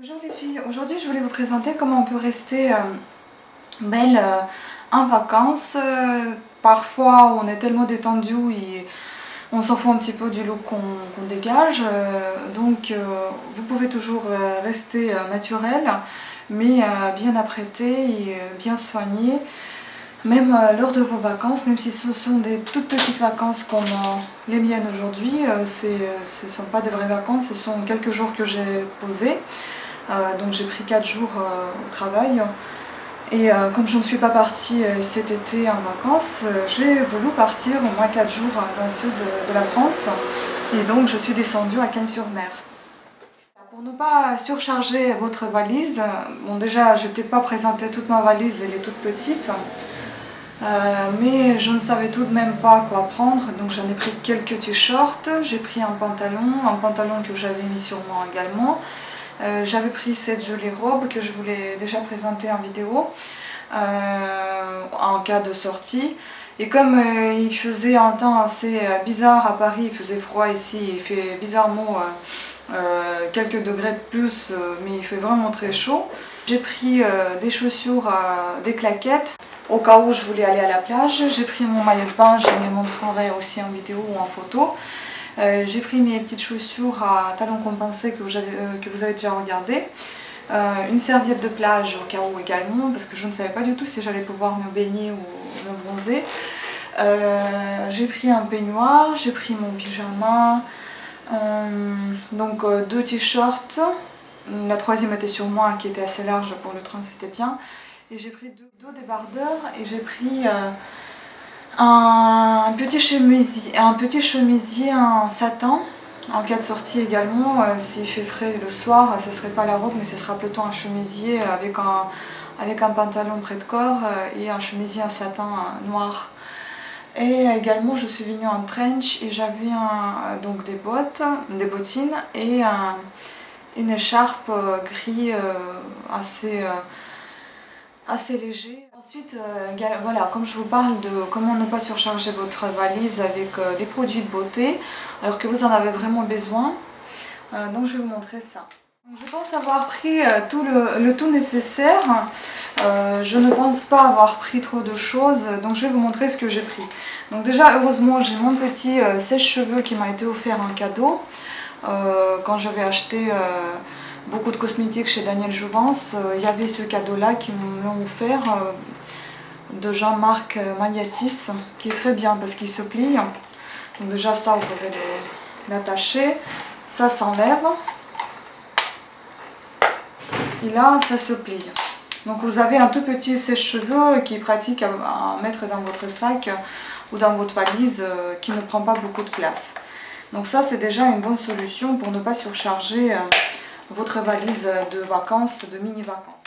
Bonjour les filles, aujourd'hui je voulais vous présenter comment on peut rester belle en vacances. Parfois on est tellement détendu et on s'en fout un petit peu du look qu'on dégage. Vous pouvez toujours rester naturel mais bien apprêté et bien soigné. Même lors de vos vacances, même si ce sont des toutes petites vacances comme les miennes aujourd'hui, ce ne sont pas des vraies vacances, ce sont quelques jours que j'ai posés. Donc j'ai pris 4 jours au travail et comme je ne suis pas partie cet été en vacances, j'ai voulu partir au moins 4 jours dans le sud de la France et donc je suis descendue à Cagnes-sur-Mer. Pour ne pas surcharger votre valise, bon déjà je vais peut-être pas présenter toute ma valise, elle est toute petite, mais je ne savais tout de même pas quoi prendre, donc j'en ai pris quelques t-shirts, j'ai pris un pantalon que j'avais mis sur moi également. J'avais pris cette jolie robe que je voulais déjà présenter en vidéo en cas de sortie. Et comme il faisait un temps assez bizarre à Paris, il faisait froid ici, il fait bizarrement quelques degrés de plus, mais il fait vraiment très chaud. J'ai pris des chaussures, des claquettes, au cas où je voulais aller à la plage. J'ai pris mon maillot de bain, je vous les montrerai aussi en vidéo ou en photo. J'ai pris mes petites chaussures à talons compensés que vous avez déjà regardé. Une serviette de plage au cas où également, parce que je ne savais pas du tout si j'allais pouvoir me baigner ou me bronzer. J'ai pris un peignoir, j'ai pris mon pyjama, donc 2 t-shirts. La troisième était sur moi qui était assez large pour le train, c'était bien. Et j'ai pris 2 débardeurs et j'ai pris un petit chemisier en satin en cas de sortie également. S'il fait frais le soir, ce ne serait pas la robe mais ce sera plutôt un chemisier avec un pantalon près de corps et un chemisier en satin noir. Et également je suis venue en trench et j'avais donc des bottines et une écharpe gris assez léger. Ensuite, voilà, comme je vous parle de comment ne pas surcharger votre valise avec des produits de beauté, alors que vous en avez vraiment besoin, donc je vais vous montrer ça. Donc, je pense avoir pris le tout nécessaire. Je ne pense pas avoir pris trop de choses, donc je vais vous montrer ce que j'ai pris. Donc déjà, heureusement, j'ai mon petit sèche-cheveux qui m'a été offert en cadeau quand j'avais acheté beaucoup de cosmétiques chez Daniel Jouvence. Il y avait ce cadeau-là qui me l'ont offert de Jean-Marc Magnatis, qui est très bien parce qu'il se plie. Donc déjà ça, vous pouvez l'attacher. Ça s'enlève. Et là, ça se plie. Donc vous avez un tout petit sèche-cheveux qui est pratique à mettre dans votre sac ou dans votre valise qui ne prend pas beaucoup de place. Donc ça, c'est déjà une bonne solution pour ne pas surcharger votre valise de vacances, de mini-vacances.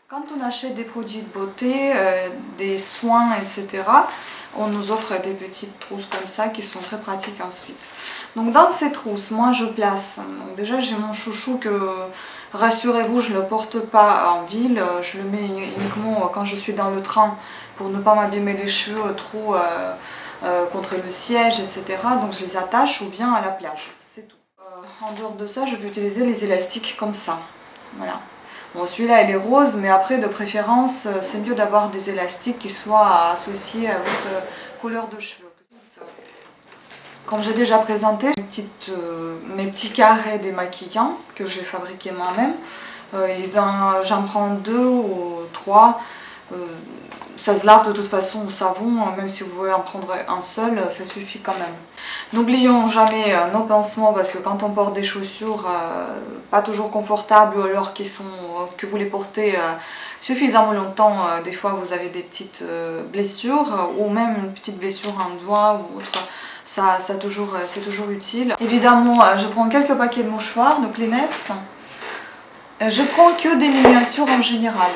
Quand on achète des produits de beauté, des soins, etc., on nous offre des petites trousses comme ça qui sont très pratiques ensuite. Donc dans ces trousses, moi je place, donc déjà j'ai mon chouchou que, rassurez-vous, je ne le porte pas en ville, je le mets uniquement quand je suis dans le train pour ne pas m'abîmer les cheveux trop contre le siège, etc. Donc je les attache ou bien à la plage, c'est tout. En dehors de ça, je peux utiliser les élastiques comme ça, voilà. Bon, celui-là il est rose, mais après de préférence c'est mieux d'avoir des élastiques qui soient associés à votre couleur de cheveux. Comme j'ai déjà présenté, mes petits carrés démaquillants que j'ai fabriqués moi-même, j'en prends 2 ou 3. Ça se lave de toute façon au savon, même si vous voulez en prendre un seul, ça suffit quand même. N'oublions jamais nos pansements parce que quand on porte des chaussures pas toujours confortables ou alors que vous les portez suffisamment longtemps, des fois vous avez des petites blessures ou même une petite blessure en doigt ou autre. C'est toujours utile. Évidemment, je prends quelques paquets de mouchoirs, de Kleenex. Je prends que des miniatures en général.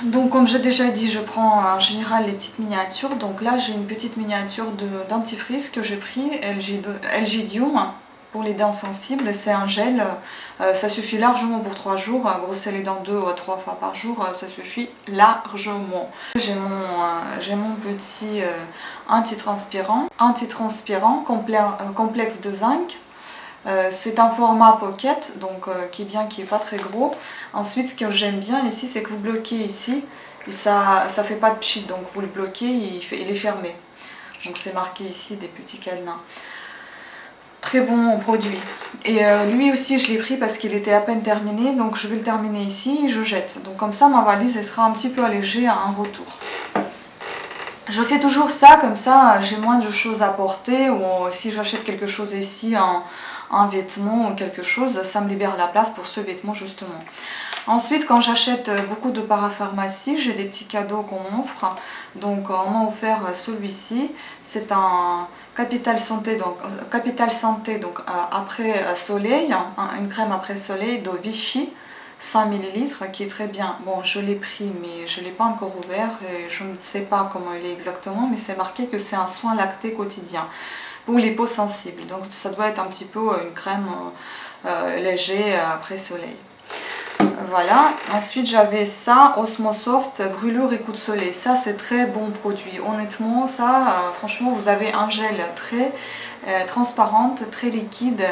Donc comme j'ai déjà dit, je prends en général les petites miniatures. Donc là j'ai une petite miniature de dentifrice que j'ai pris, LGidium, pour les dents sensibles. C'est un gel, ça suffit largement pour 3 jours. Brosser les dents 2 ou 3 fois par jour, ça suffit largement. J'ai mon petit antitranspirant complexe de zinc. C'est un format pocket, donc qui est bien, qui est pas très gros. Ensuite, ce que j'aime bien ici, c'est que vous bloquez ici, et ça fait pas de pchit, donc vous le bloquez, il est fermé. Donc c'est marqué ici des petits cadenas. Très bon produit. Et lui aussi je l'ai pris parce qu'il était à peine terminé, donc je vais le terminer ici et je jette. Donc comme ça ma valise elle sera un petit peu allégée à un retour. Je fais toujours ça, comme ça j'ai moins de choses à porter, ou si j'achète quelque chose ici, un vêtement ou quelque chose, ça me libère la place pour ce vêtement justement. Ensuite, quand j'achète beaucoup de parapharmacie, j'ai des petits cadeaux qu'on m'offre. Donc on m'a offert celui-ci, c'est un Capital Santé, donc après soleil, une crème après soleil de Vichy, 100 ml, qui est très bien. Bon, je l'ai pris mais je ne l'ai pas encore ouvert et je ne sais pas comment il est exactement, mais c'est marqué que c'est un soin lacté quotidien pour les peaux sensibles. Donc ça doit être un petit peu une crème léger après soleil. Voilà, ensuite j'avais ça, Osmosoft, brûlure et coup de soleil. Ça c'est très bon produit, honnêtement ça, franchement vous avez un gel très transparente, très liquide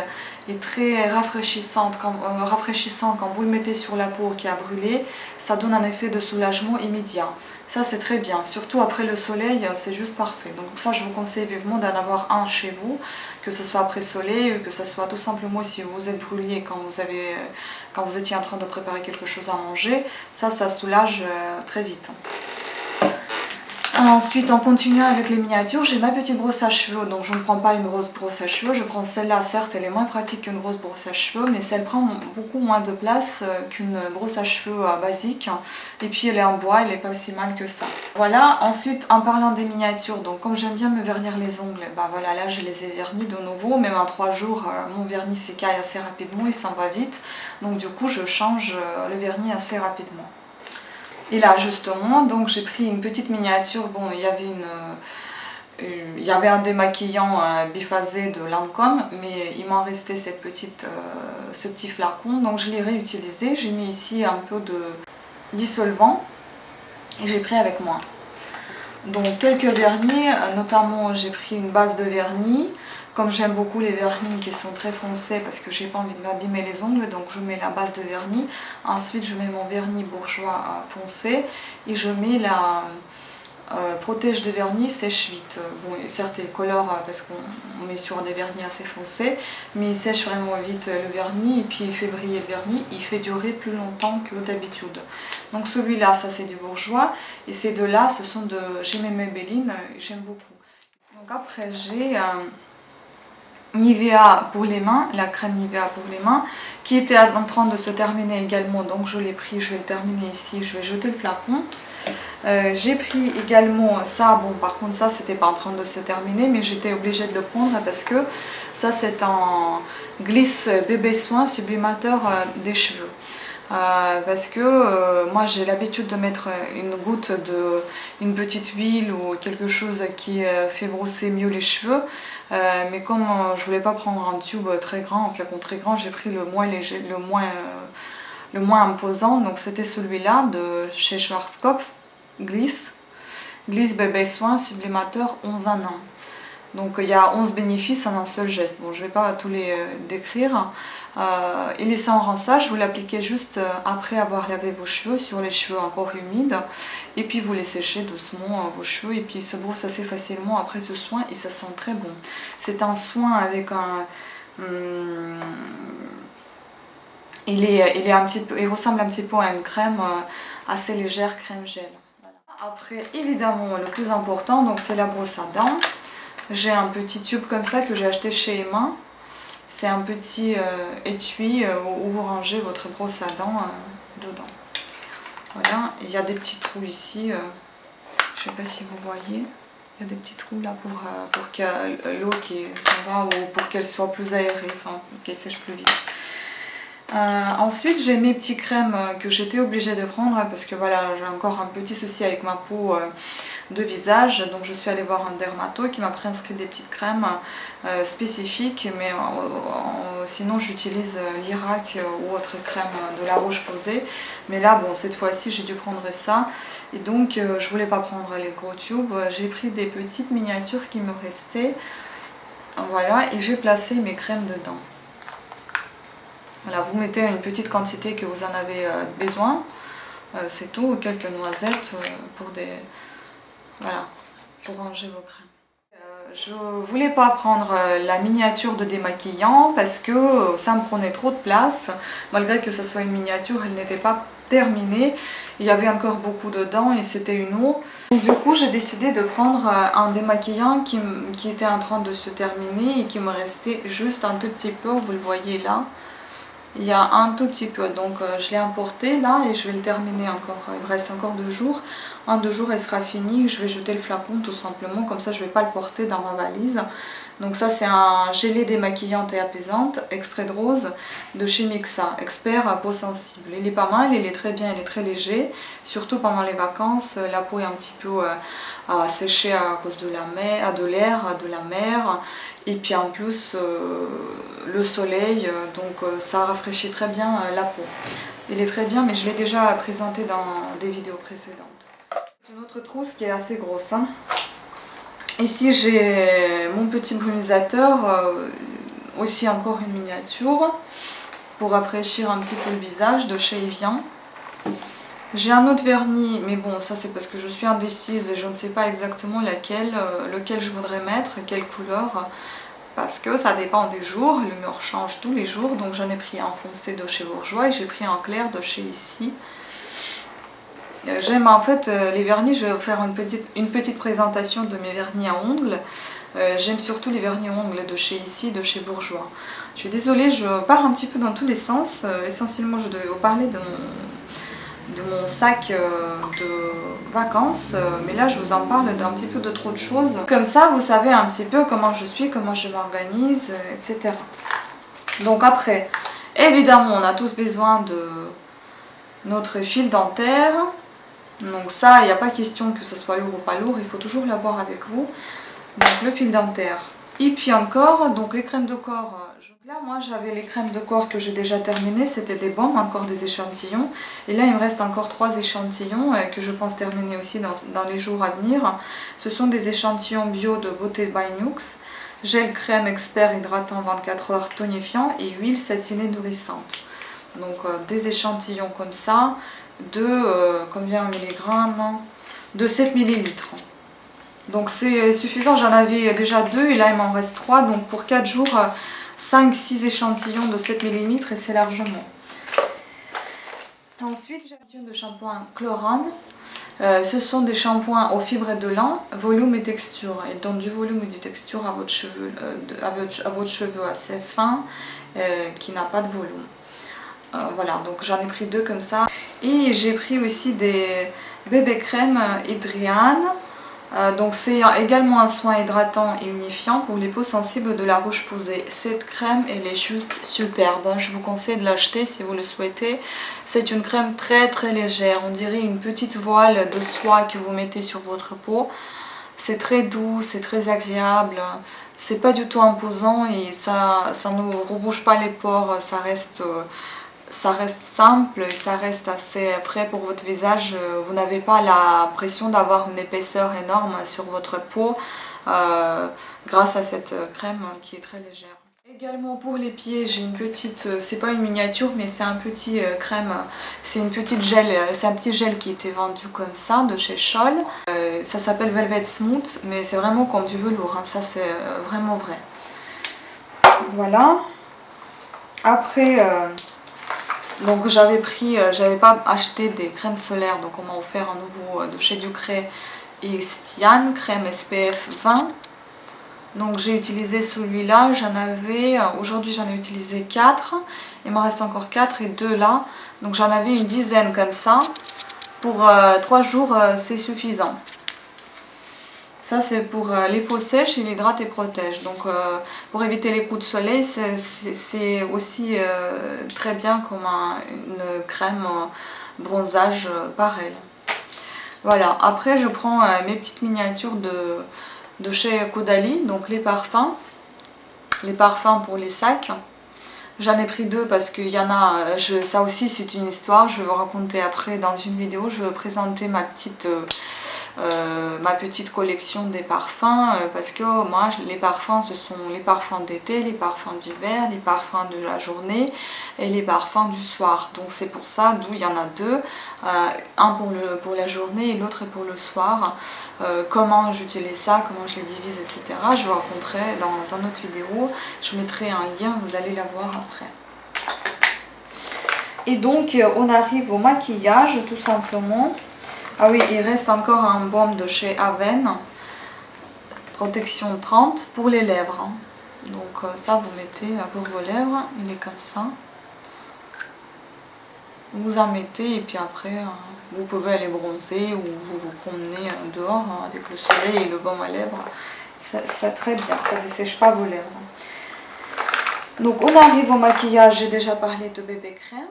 et très rafraîchissant quand vous le mettez sur la peau qui a brûlé, ça donne un effet de soulagement immédiat. Ça c'est très bien, surtout après le soleil, c'est juste parfait. Donc ça je vous conseille vivement d'en avoir un chez vous, que ce soit après soleil ou que ce soit tout simplement si vous êtes brûlé quand vous étiez en train de préparer quelque chose à manger. Ça soulage très vite. Ensuite, en continuant avec les miniatures, j'ai ma petite brosse à cheveux, donc je ne prends pas une grosse brosse à cheveux, je prends celle-là, certes elle est moins pratique qu'une grosse brosse à cheveux, mais elle prend beaucoup moins de place qu'une brosse à cheveux basique, et puis elle est en bois, elle n'est pas aussi mal que ça. Voilà, ensuite en parlant des miniatures, donc comme j'aime bien me vernir les ongles, bah voilà, là je les ai vernis de nouveau, même en 3 jours, mon vernis s'écaille assez rapidement, il s'en va vite, donc du coup je change le vernis assez rapidement. Et là justement, donc j'ai pris une petite miniature, bon il y avait un démaquillant biphasé de Lancôme, mais il m'en restait ce petit flacon, donc je l'ai réutilisé, j'ai mis ici un peu de dissolvant et j'ai pris avec moi. Donc quelques vernis, notamment j'ai pris une base de vernis. Comme j'aime beaucoup les vernis qui sont très foncés parce que j'ai pas envie de m'abîmer les ongles, donc je mets la base de vernis. Ensuite je mets mon vernis bourgeois foncé et je mets la protège de vernis sèche vite. Bon, certes il colore parce qu'on met sur des vernis assez foncés, mais il sèche vraiment vite le vernis et puis il fait briller le vernis, il fait durer plus longtemps que d'habitude. Donc celui-là, ça c'est du bourgeois et ces deux-là, ce sont de chez Maybelline, j'aime beaucoup. Donc après j'ai Nivea pour les mains, la crème Nivea pour les mains, qui était en train de se terminer également, donc je l'ai pris, je vais le terminer ici, je vais jeter le flacon. J'ai pris également ça, bon par contre ça c'était pas en train de se terminer, mais j'étais obligée de le prendre parce que ça c'est un glisse bébé soin sublimateur des cheveux. Parce que moi j'ai l'habitude de mettre une goutte une petite huile ou quelque chose qui fait brosser mieux les cheveux, mais comme je voulais pas prendre un tube très grand, un flacon très grand, j'ai pris le moins léger, le moins imposant, donc c'était celui-là de chez Schwarzkopf, Glisse bébé soin sublimateur 11 en 1. Donc il y a 11 bénéfices en un seul geste. Bon, je ne vais pas tous les décrire. Et laisser en rinçage, vous l'appliquez juste après avoir lavé vos cheveux, sur les cheveux encore humides. Et puis vous les séchez doucement vos cheveux. Et puis il se brosse assez facilement après ce soin et ça sent très bon. C'est un soin avec un... il ressemble un petit peu à une crème assez légère, crème gel. Voilà. Après, évidemment, le plus important, donc c'est la brosse à dents. J'ai un petit tube comme ça que j'ai acheté chez Emma. C'est un petit étui où vous rangez votre brosse à dents dedans. Voilà, il y a des petits trous ici. Je ne sais pas si vous voyez. Il y a des petits trous là pour que l'eau qui s'en va ou pour qu'elle soit plus aérée, enfin qu'elle sèche plus vite. Ensuite j'ai mes petits crèmes que j'étais obligée de prendre parce que voilà, j'ai encore un petit souci avec ma peau de visage, donc je suis allée voir un dermato qui m'a prescrit des petites crèmes spécifiques, mais sinon j'utilise l'Irak ou autre crème de La Roche-Posay, mais là bon, cette fois-ci j'ai dû prendre ça et donc je voulais pas prendre les gros tubes, j'ai pris des petites miniatures qui me restaient, voilà, et j'ai placé mes crèmes dedans. Voilà, vous mettez une petite quantité que vous en avez besoin, c'est tout, quelques noisettes voilà, pour ranger vos crèmes. Je voulais pas prendre la miniature de démaquillant parce que ça me prenait trop de place. Malgré que ce soit une miniature, elle n'était pas terminée. Il y avait encore beaucoup dedans et c'était une eau. Donc, du coup, j'ai décidé de prendre un démaquillant qui était en train de se terminer et qui me restait juste un tout petit peu. Vous le voyez là. Il y a un tout petit peu, donc je l'ai importé là et je vais le terminer encore. Il me reste encore 2 jours. En 2 jours, elle sera finie. Je vais jeter le flacon tout simplement, comme ça je ne vais pas le porter dans ma valise. Donc ça c'est un gelé démaquillante et apaisante, extrait de rose de chez Mixa, expert à peau sensible. Il est pas mal, il est très bien, il est très léger. Surtout pendant les vacances, la peau est un petit peu séchée à cause de l'air, de la mer. Et puis en plus le soleil, donc ça rafraîchit très bien la peau. Il est très bien, mais je l'ai déjà présenté dans des vidéos précédentes. Une autre trousse qui est assez grosse. Hein. Ici j'ai mon petit brumisateur, aussi encore une miniature, pour rafraîchir un petit peu le visage de chez Evian. J'ai un autre vernis, mais bon ça c'est parce que je suis indécise et je ne sais pas exactement lequel je voudrais mettre, quelle couleur. Parce que ça dépend des jours, l'humeur change tous les jours, donc j'en ai pris un foncé de chez Bourjois et j'ai pris un clair de chez Ici. J'aime en fait les vernis, je vais vous faire une petite présentation de mes vernis à ongles. J'aime surtout les vernis à ongles de chez Ici, de chez Bourjois. Je suis désolée, je pars un petit peu dans tous les sens. Essentiellement, je devais vous parler de mon sac de vacances, mais là je vous en parle d'un petit peu de trop de choses. Comme ça, vous savez un petit peu comment je suis, comment je m'organise, etc. Donc après, évidemment, on a tous besoin de notre fil dentaire. Donc ça, il n'y a pas question que ce soit lourd ou pas lourd, il faut toujours l'avoir avec vous. Donc le fil dentaire. Et puis encore, donc les crèmes de corps. Là, moi, j'avais les crèmes de corps que j'ai déjà terminées, c'était des baumes, encore des échantillons. Et là, il me reste encore 3 échantillons que je pense terminer aussi dans les jours à venir. Ce sont des échantillons bio de Beauté by Nux. Gel crème expert hydratant 24 heures tonifiant et huile satinée nourrissante. Donc des échantillons comme ça, de combien milligrammes? De 7 millilitres. Donc c'est suffisant, j'en avais déjà 2 et là il m'en reste 3. Donc pour 4 jours, 5-6 échantillons de 7 millilitres et c'est largement. Ensuite j'ai un de shampoing Chlorane. Ce sont des shampoings aux fibres et de lin, volume et texture. Ils donnent du volume et du texture à votre cheveu, assez fin, qui n'a pas de volume. Voilà, donc j'en ai pris 2 comme ça. Et j'ai pris aussi des bébés crèmes Hydriane. Donc c'est également un soin hydratant et unifiant pour les peaux sensibles de la roche posée. Cette crème, elle est juste superbe. Je vous conseille de l'acheter si vous le souhaitez. C'est une crème très très légère. On dirait une petite voile de soie que vous mettez sur votre peau. C'est très doux, c'est très agréable. C'est pas du tout imposant et ça ne rebouche pas les pores. Ça reste simple et ça reste assez frais pour votre visage. Vous n'avez pas la pression d'avoir une épaisseur énorme sur votre peau grâce à cette crème qui est très légère. Également pour les pieds, j'ai une petite, c'est pas une miniature mais c'est un petit crème, c'est une petite gel, c'est un petit gel qui était vendu comme ça de chez Scholl. Ça s'appelle Velvet Smooth mais c'est vraiment comme du velours, hein. Ça c'est vraiment vrai. Voilà. Après... donc j'avais pas acheté des crèmes solaires, donc on m'a offert un nouveau de chez Ducray et Stian, crème SPF 20. Donc j'ai utilisé celui-là, aujourd'hui j'en ai utilisé 4, il m'en reste encore 4 et 2 là. Donc j'en avais une dizaine comme ça, pour 3 jours c'est suffisant. Ça c'est pour les peaux sèches, il hydrate et protège. Donc pour éviter les coups de soleil, c'est aussi très bien comme une crème bronzage pareil. Voilà, après je prends mes petites miniatures de chez Caudalie, donc les parfums pour les sacs. J'en ai pris 2 parce qu'il y en a, ça aussi c'est une histoire, je vais vous raconter après dans une vidéo. Je vais présenter ma petite ma petite collection des parfums, parce que moi les parfums, ce sont les parfums d'été, les parfums d'hiver, les parfums de la journée et les parfums du soir. Donc c'est pour ça, d'où il y en a deux, un pour la journée et l'autre est pour le soir. Comment j'utilise ça, comment je les divise, etc. Je vous raconterai dans une autre vidéo. Je mettrai un lien, vous allez la voir après. Et donc on arrive au maquillage tout simplement. Ah oui, il reste encore un baume de chez Aven, protection 30 pour les lèvres. Hein. Donc ça vous mettez pour vos lèvres, il est comme ça. Vous en mettez et puis après vous pouvez aller bronzer ou vous vous promener dehors avec le soleil et le baume à lèvres. Ça très bien, ça ne dessèche pas vos lèvres. Donc on arrive au maquillage, j'ai déjà parlé de bébé crème.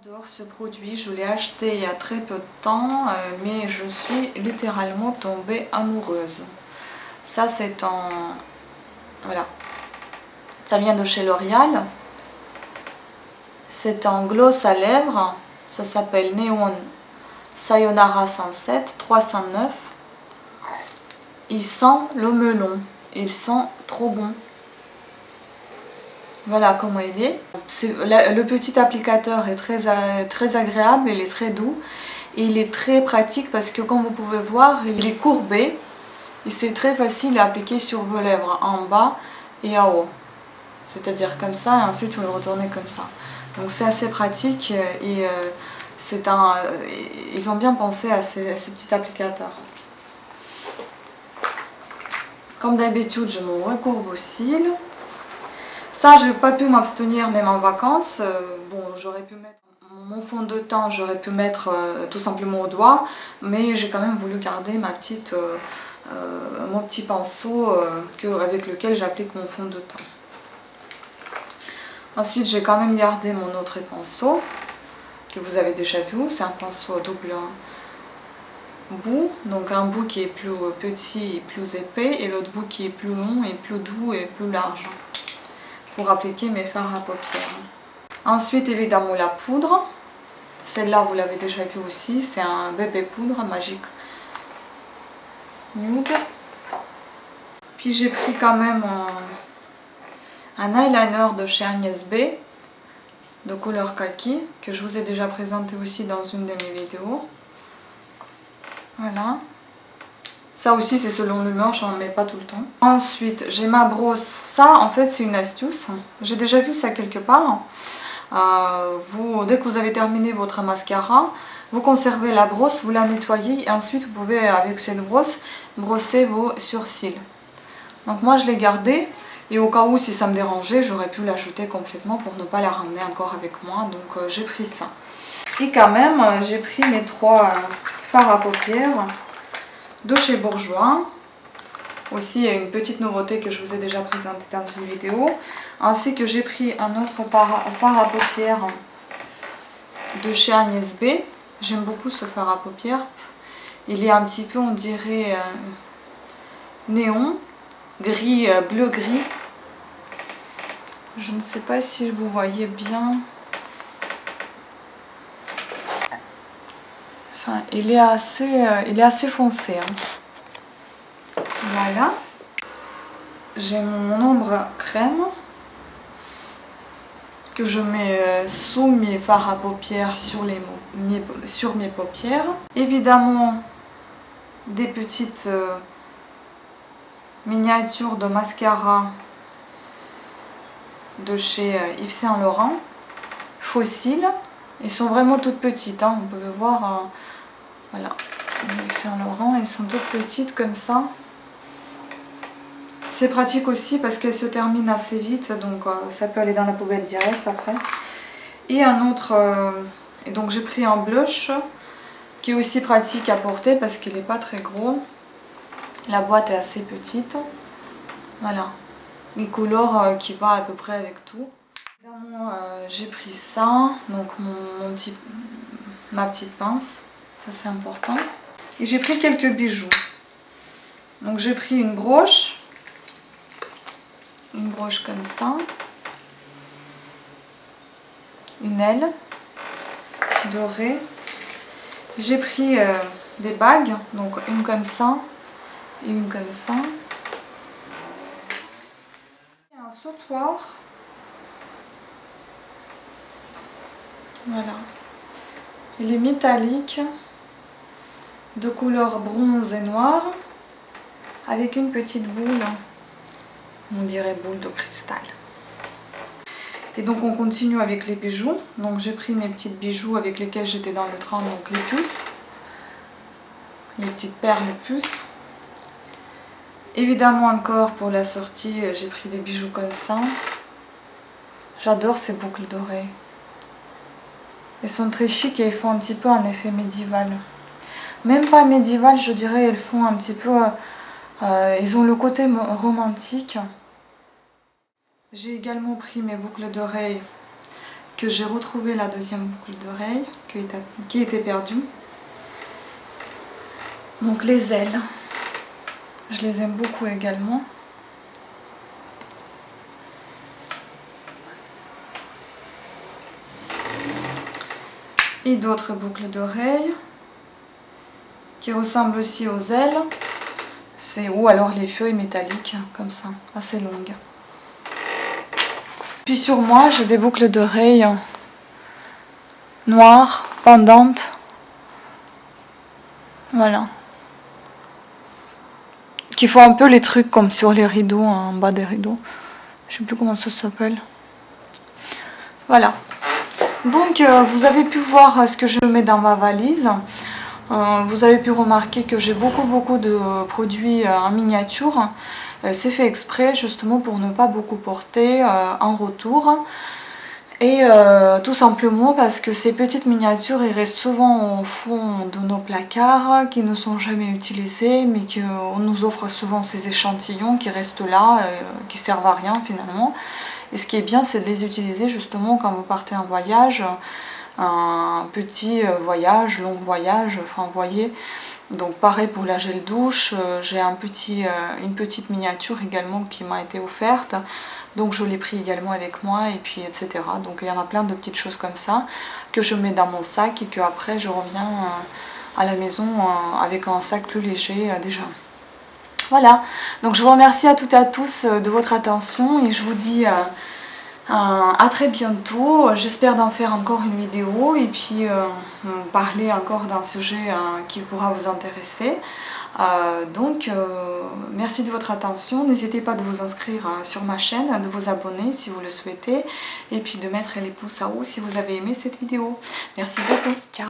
J'adore ce produit, je l'ai acheté il y a très peu de temps, mais je suis littéralement tombée amoureuse. Ça c'est en... voilà. Ça vient de chez L'Oréal. C'est un gloss à lèvres, ça s'appelle Neon Sayonara 107 309. Il sent le melon, il sent trop bon. Voilà comment il est. Le petit applicateur est très agréable, il est très doux. Et il est très pratique parce que comme vous pouvez voir, il est courbé. Et c'est très facile à appliquer sur vos lèvres, en bas et en haut. C'est-à-dire comme ça, et ensuite vous le retournez comme ça. Donc c'est assez pratique et ils ont bien pensé à ce petit applicateur. Comme d'habitude, je me recourbe aux cils. Ça, je n'ai pas pu m'abstenir même en vacances. Bon, j'aurais pu mettre mon fond de teint, j'aurais pu mettre tout simplement au doigt, mais j'ai quand même voulu garder mon petit pinceau avec lequel j'applique mon fond de teint. Ensuite, j'ai quand même gardé mon autre pinceau que vous avez déjà vu. C'est un pinceau double bout, donc un bout qui est plus petit et plus épais, et l'autre bout qui est plus long et plus doux et plus large, pour appliquer mes fards à paupières. Ensuite évidemment la poudre, celle-là vous l'avez déjà vue aussi, c'est un bébé poudre magique nude. Puis j'ai pris quand même un eyeliner de chez Agnès B de couleur kaki, que je vous ai déjà présenté aussi dans une de mes vidéos. Voilà. Ça aussi c'est selon l'humeur, j'en mets pas tout le temps. Ensuite j'ai ma brosse, ça en fait c'est une astuce, j'ai déjà vu ça quelque part. Dès que vous avez terminé votre mascara, vous conservez la brosse, vous la nettoyez et ensuite vous pouvez avec cette brosse brosser vos sourcils. Donc moi je l'ai gardée et au cas où si ça me dérangeait j'aurais pu la jeter complètement pour ne pas la ramener encore avec moi, donc j'ai pris ça. Et quand même j'ai pris mes 3 fards à paupières de chez Bourjois. Aussi il y a une petite nouveauté que je vous ai déjà présentée dans une vidéo, ainsi que j'ai pris un autre fard à paupières de chez Agnès B. J'aime beaucoup ce fard à paupières, il est un petit peu on dirait néon, gris, bleu gris. Je ne sais pas si vous voyez bien. Enfin, il est assez foncé. Hein. Voilà. J'ai mon ombre crème que je mets sous mes fards à paupières sur mes paupières. Évidemment, des petites miniatures de mascara de chez Yves Saint Laurent, fossiles. Ils sont vraiment toutes petites, hein. Vous pouvez voir, voilà, Yves Saint Laurent, elles sont toutes petites comme ça. C'est pratique aussi parce qu'elles se terminent assez vite, donc ça peut aller dans la poubelle direct après. Et un autre, et donc j'ai pris un blush qui est aussi pratique à porter parce qu'il n'est pas très gros. La boîte est assez petite, voilà. Les couleurs qui va à peu près avec tout. Évidemment, j'ai pris ça, donc ma petite pince, ça c'est important. Et j'ai pris quelques bijoux. Donc j'ai pris une broche comme ça, une aile dorée. J'ai pris des bagues, donc une comme ça et une comme ça. Il y a un sautoir. Voilà. Il est métallique, de couleur bronze et noir, avec une petite boule, on dirait boule de cristal. Et donc on continue avec les bijoux. Donc j'ai pris mes petites bijoux avec lesquels j'étais dans le train, donc les puces, les petites perles puces. Évidemment encore pour la sortie, j'ai pris des bijoux comme ça. J'adore ces boucles d'oreilles. Elles sont très chic et elles font un petit peu un effet médiéval. Même pas médiéval, je dirais, elles font un petit peu... ils ont le côté romantique. J'ai également pris mes boucles d'oreilles, que j'ai retrouvé la deuxième boucle d'oreille qui était perdue. Donc les ailes, je les aime beaucoup également. Et d'autres boucles d'oreilles qui ressemblent aussi aux ailes. Ou alors les feuilles métalliques, comme ça, assez longues. Puis sur moi, j'ai des boucles d'oreilles noires, pendantes. Voilà. Qui font un peu les trucs comme sur les rideaux, en bas des rideaux. Je sais plus comment ça s'appelle. Voilà. Donc vous avez pu voir ce que je mets dans ma valise. Vous avez pu remarquer que j'ai beaucoup de produits en miniature. C'est fait exprès justement pour ne pas beaucoup porter en retour. Et tout simplement parce que ces petites miniatures, elles restent souvent au fond de nos placards, qui ne sont jamais utilisées, mais qu'on nous offre souvent ces échantillons qui restent là, qui servent à rien finalement. Et ce qui est bien, c'est de les utiliser justement quand vous partez en voyage, un petit voyage, long voyage, enfin vous voyez. Donc pareil pour la gel douche, j'ai une petite miniature également qui m'a été offerte. Donc je l'ai pris également avec moi et puis etc. Donc il y en a plein de petites choses comme ça que je mets dans mon sac et que après je reviens à la maison avec un sac plus léger déjà. Voilà, donc je vous remercie à toutes et à tous de votre attention et je vous dis à très bientôt. J'espère d'en faire encore une vidéo et puis parler encore d'un sujet qui pourra vous intéresser. Merci de votre attention. N'hésitez pas de vous inscrire sur ma chaîne, de vous abonner si vous le souhaitez et puis de mettre les pouces en haut si vous avez aimé cette vidéo. Merci beaucoup. Ciao.